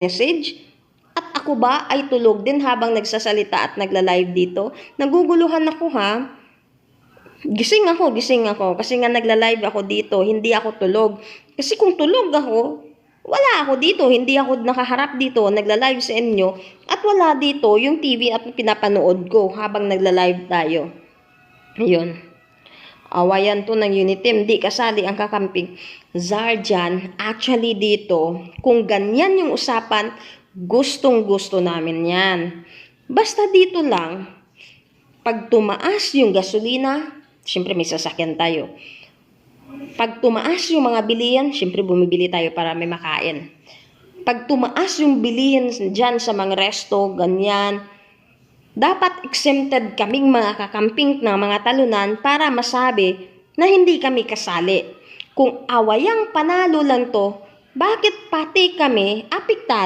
message? At ako ba ay tulog din habang nagsasalita at nagla-live dito? Naguguluhan ako ha. Gising ako. Kasi nga nagla-live ako dito, hindi ako tulog. Kasi kung tulog ako, wala ako dito. Hindi ako nakaharap dito, nagla-live sa inyo. At wala dito yung TV at pinapanood ko habang nagla-live tayo. Ayun. Awayan to ng Uniteam, di kasali ang kakamping. Zarjan, actually dito, kung ganyan yung usapan, gustong-gusto namin yan. Basta dito lang, pag tumaas yung gasolina, syempre may sasakyan tayo. Pag tumaas yung mga bilihan, syempre bumibili tayo para may makain. Pag tumaas yung bilihan dyan sa mga resto, ganyan, dapat exempted kaming mga kakamping ng mga talunan para masabi na hindi kami kasali. Kung awayang panalo lang to, bakit pati kami apektado?